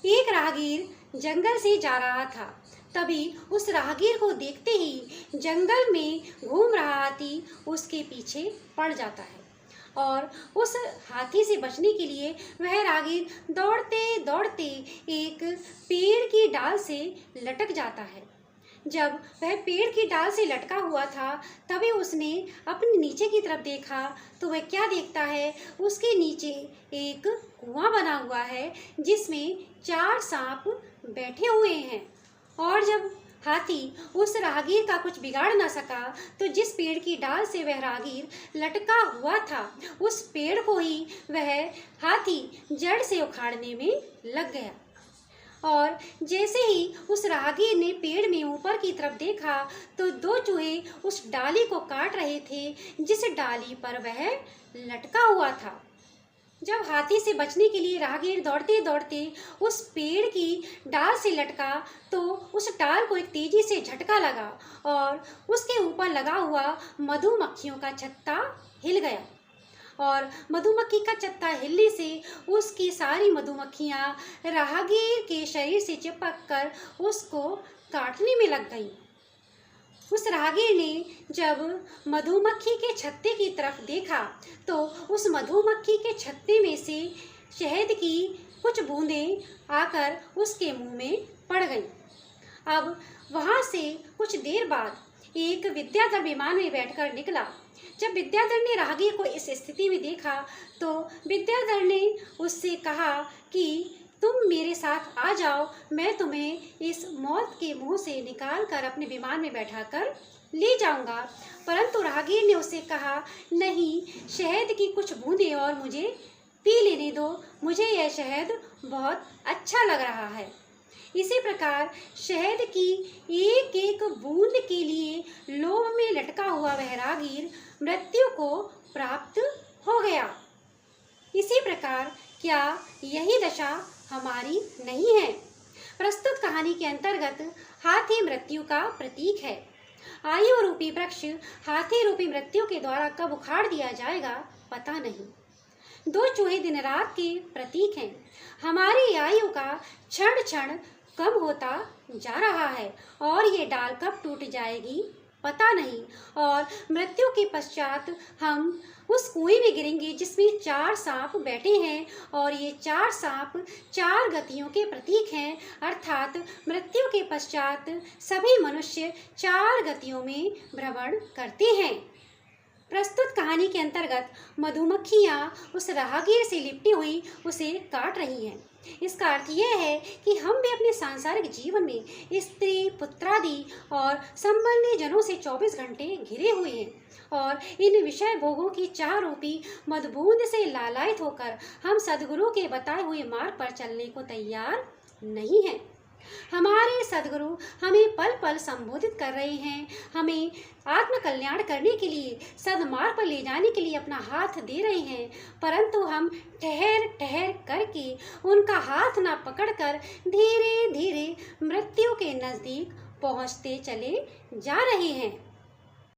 एक राहगीर जंगल से जा रहा था। तभी उस राहगीर को देखते ही जंगल में घूम रहा हाथी उसके पीछे पड़ जाता है और उस हाथी से बचने के लिए वह राहगीर दौड़ते दौड़ते एक पेड़ की डाल से लटक जाता है। जब वह पेड़ की डाल से लटका हुआ था तभी उसने अपने नीचे की तरफ देखा तो वह क्या देखता है, उसके नीचे एक कुआं बना हुआ है जिसमें 4 सांप बैठे हुए हैं। और जब हाथी उस राहगीर का कुछ बिगाड़ ना सका तो जिस पेड़ की डाल से वह राहगीर लटका हुआ था उस पेड़ को ही वह हाथी जड़ से उखाड़ने में लग गया। और जैसे ही उस राहगीर ने पेड़ में ऊपर की तरफ देखा तो 2 चूहे उस डाली को काट रहे थे जिस डाली पर वह लटका हुआ था। जब हाथी से बचने के लिए राहगीर दौड़ते दौड़ते उस पेड़ की डाल से लटका तो उस डाल को एक तेजी से झटका लगा और उसके ऊपर लगा हुआ मधुमक्खियों का छत्ता हिल गया। और मधुमक्खी का छत्ता हिलने से उसकी सारी मधुमक्खियां राहगीर के शरीर से चिपक कर उसको काटने में लग गईं। उस राहगीर ने जब मधुमक्खी के छत्ते की तरफ देखा तो उस मधुमक्खी के छत्ते में से शहद की कुछ बूंदें आकर उसके मुंह में पड़ गईं। अब वहां से कुछ देर बाद एक विद्याधर विमान में बैठकर निकला। जब विद्याधर ने राहगीर को इस स्थिति में देखा तो विद्याधर ने उससे कहा कि तुम मेरे साथ आ जाओ, मैं तुम्हें इस मौत के मुंह से निकाल कर अपने विमान में बैठाकर ले जाऊंगा। परंतु राहगीर ने उससे कहा, नहीं, शहद की कुछ बूंदें और मुझे पी लेने दो, मुझे यह शहद बहुत अच्छा लग रहा है। इसी प्रकार शहद की एक एक बूंद के लिए लोभ में लटका हुआ वह राहगीर मृत्यु को प्राप्त हो गया। इसी प्रकार क्या यही दशा हमारी नहीं है? प्रस्तुत कहानी के अंतर्गत हाथी मृत्यु का प्रतीक है। आयु रूपी वृक्ष हाथी रूपी मृत्यु के द्वारा कब उखाड़ दिया जाएगा पता नहीं। 2 चूहे दिन रात के प्रतीक हैं। हमारी आयु का क्षण क्षण कम होता जा रहा है और ये डाल कब टूट जाएगी पता नहीं। और मृत्यु के पश्चात हम उस कुएं में गिरेंगे जिसमें 4 सांप बैठे हैं और ये 4 सांप 4 गतियों के प्रतीक हैं, अर्थात मृत्यु के पश्चात सभी मनुष्य 4 गतियों में भ्रमण करते हैं। प्रस्तुत कहानी के अंतर्गत मधुमक्खियां उस राहगीर से लिपटी हुई उसे काट रही हैं। इसका अर्थ यह है कि हम भी अपने सांसारिक जीवन में स्त्री, पुत्रादि और संबंधी जनों से 24 घंटे घिरे हुए हैं और इन विषय भोगों की चाह रूपी मदबूंद से लालायित होकर हम सद्गुरु के बताए हुए मार्ग पर चलने को तैयार नहीं हैं। हमारे सद्गुरु हमें पल पल संबोधित कर रहे हैं, हमें आत्म कल्याण करने के लिए सद्मार्ग पर ले जाने के लिए अपना हाथ दे रहे हैं, परंतु हम ठहर ठहर करके उनका हाथ ना पकड़कर धीरे धीरे मृत्यु के नज़दीक पहुंचते चले जा रहे हैं।